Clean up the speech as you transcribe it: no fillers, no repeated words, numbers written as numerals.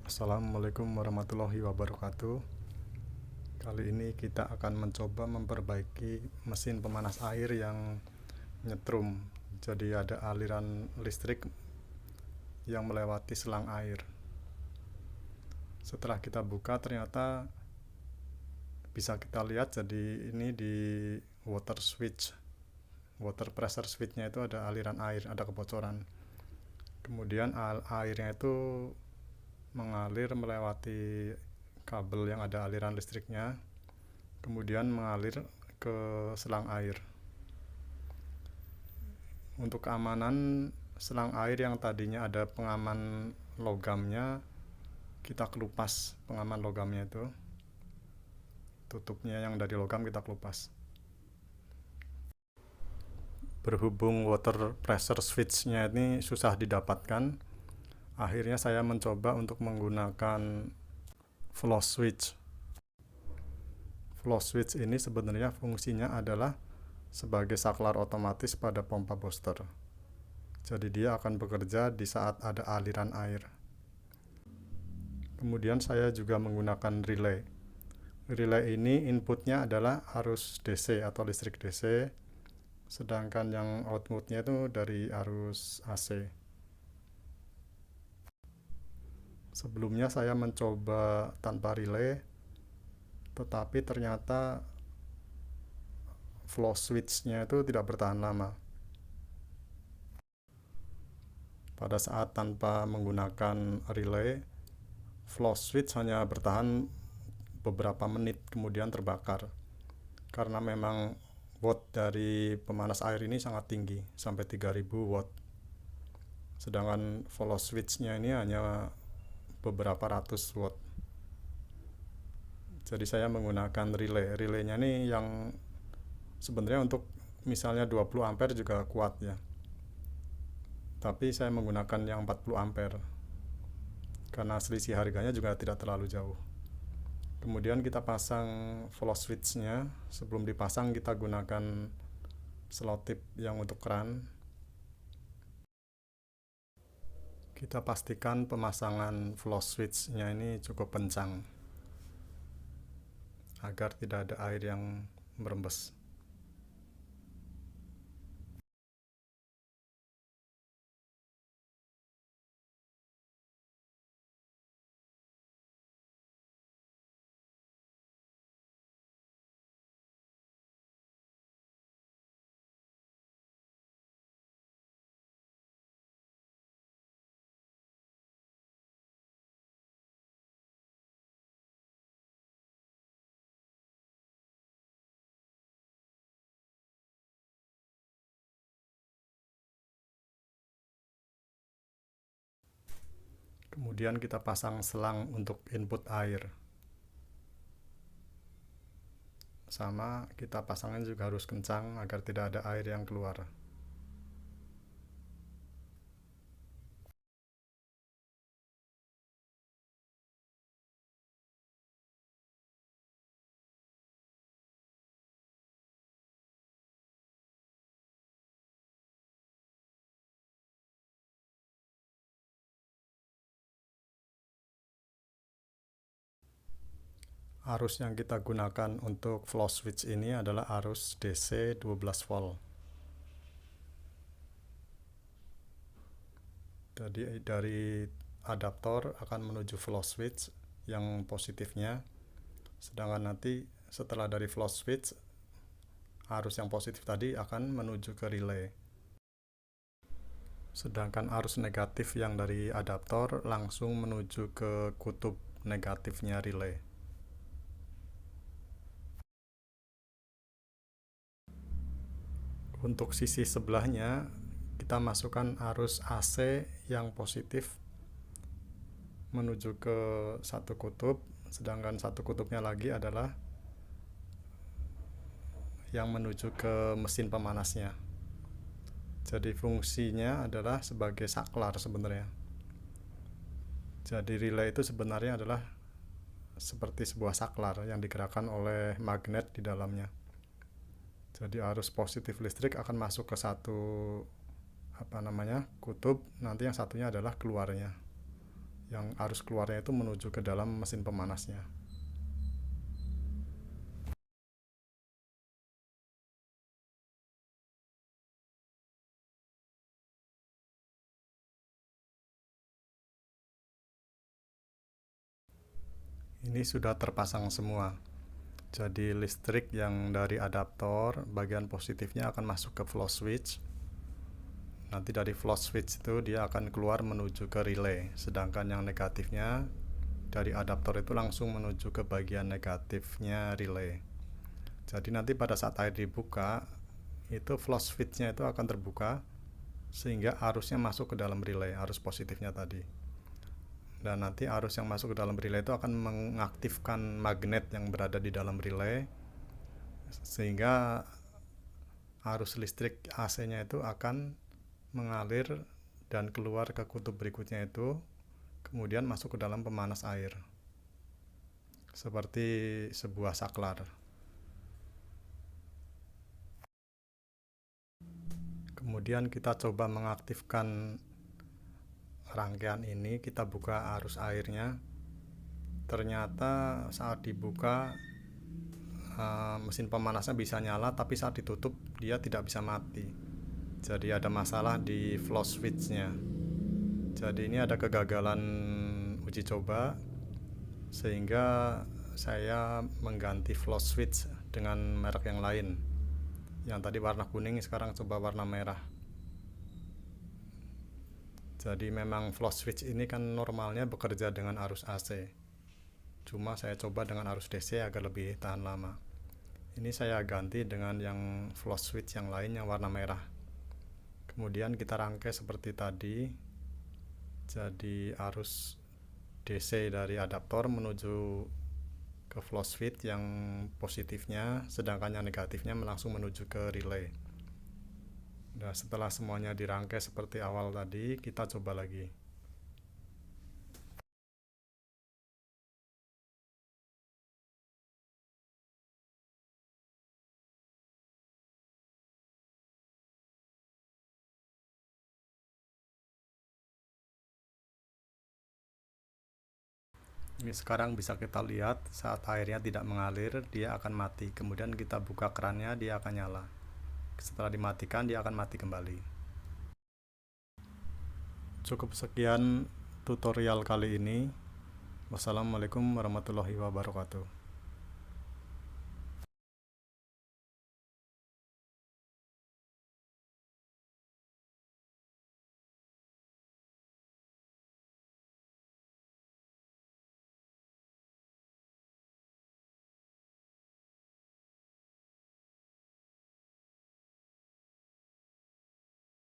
Assalamualaikum warahmatullahi wabarakatuh. Kali ini kita akan mencoba memperbaiki mesin pemanas air yang nyetrum. Jadi ada aliran listrik yang melewati selang air. Setelah kita buka ternyata bisa kita lihat, jadi ini di water switch, water pressure switchnya itu ada aliran air, ada kebocoran. Kemudian airnya itu mengalir melewati kabel yang ada aliran listriknya, kemudian mengalir ke selang air. Untuk keamanan selang air yang tadinya ada pengaman logamnya, kita kelupas pengaman logamnya itu, tutupnya yang dari logam kita kelupas. Berhubung water pressure switchnya ini susah didapatkan, akhirnya saya mencoba untuk menggunakan flow switch. Flow switch ini sebenarnya fungsinya adalah sebagai saklar otomatis pada pompa booster. Jadi dia akan bekerja di saat ada aliran air. Kemudian saya juga menggunakan relay. Relay ini inputnya adalah arus DC atau listrik DC, sedangkan yang outputnya itu dari arus AC. Sebelumnya saya mencoba tanpa relay, tetapi ternyata flow switch-nya itu tidak bertahan lama. Pada saat tanpa menggunakan relay, flow switch hanya bertahan beberapa menit kemudian terbakar, karena memang watt dari pemanas air ini sangat tinggi, sampai 3000 watt. Sedangkan flow switch-nya ini hanya beberapa ratus watt. Jadi saya menggunakan relay. Relaynya ini yang sebenarnya untuk misalnya 20 ampere juga kuat ya. Tapi saya menggunakan yang 40 ampere karena selisih harganya juga tidak terlalu jauh. Kemudian kita pasang flow switch-nya. Sebelum dipasang kita gunakan selotip yang untuk keran. Kita pastikan pemasangan flow switch-nya ini cukup kencang agar tidak ada air yang merembes. Kemudian kita pasang selang untuk input air. Sama, kita pasangnya juga harus kencang agar tidak ada air yang keluar. Arus yang kita gunakan untuk flow switch ini adalah arus DC 12 volt. Jadi dari adaptor akan menuju flow switch yang positifnya, sedangkan nanti setelah dari flow switch, arus yang positif tadi akan menuju ke relay. Sedangkan arus negatif yang dari adaptor langsung menuju ke kutub negatifnya relay. Untuk sisi sebelahnya, kita masukkan arus AC yang positif menuju ke satu kutub, sedangkan satu kutubnya lagi adalah yang menuju ke mesin pemanasnya. Jadi fungsinya adalah sebagai saklar sebenarnya. Jadi relay itu sebenarnya adalah seperti sebuah saklar yang digerakkan oleh magnet di dalamnya. Jadi arus positif listrik akan masuk ke satu kutub, nanti yang satunya adalah keluarnya, yang arus keluarnya itu menuju ke dalam mesin pemanasnya. Ini sudah terpasang semua. Jadi listrik yang dari adaptor bagian positifnya akan masuk ke flow switch. Nanti dari flow switch itu dia akan keluar menuju ke relay. Sedangkan yang negatifnya dari adaptor itu langsung menuju ke bagian negatifnya relay. Jadi nanti pada saat air dibuka, itu flow switch-nya itu akan terbuka sehingga arusnya masuk ke dalam relay, arus positifnya tadi. Dan nanti arus yang masuk ke dalam relay itu akan mengaktifkan magnet yang berada di dalam relay sehingga arus listrik AC-nya itu akan mengalir dan keluar ke kutub berikutnya itu, kemudian masuk ke dalam pemanas air seperti sebuah saklar. Kemudian kita coba mengaktifkan rangkaian ini, kita buka arus airnya. Ternyata saat dibuka mesin pemanasnya bisa nyala, tapi saat ditutup dia tidak bisa mati. Jadi ada masalah di flow switch-nya. Jadi ini ada kegagalan uji coba, sehingga saya mengganti flow switch dengan merek yang lain. Yang tadi warna kuning, sekarang coba warna merah. Jadi memang flow switch ini kan normalnya bekerja dengan arus AC. Cuma saya coba dengan arus DC agar lebih tahan lama. Ini saya ganti dengan yang flow switch yang lain yang warna merah. Kemudian kita rangkai seperti tadi. Jadi arus DC dari adaptor menuju ke flow switch yang positifnya, sedangkan yang negatifnya langsung menuju ke relay. Nah, setelah semuanya dirangkai seperti awal tadi, kita coba lagi. Ini sekarang bisa kita lihat saat airnya tidak mengalir, dia akan mati. Kemudian kita buka kerannya, dia akan nyala. Setelah dimatikan, dia akan mati kembali. Cukup sekian tutorial kali ini. Wassalamualaikum warahmatullahi wabarakatuh.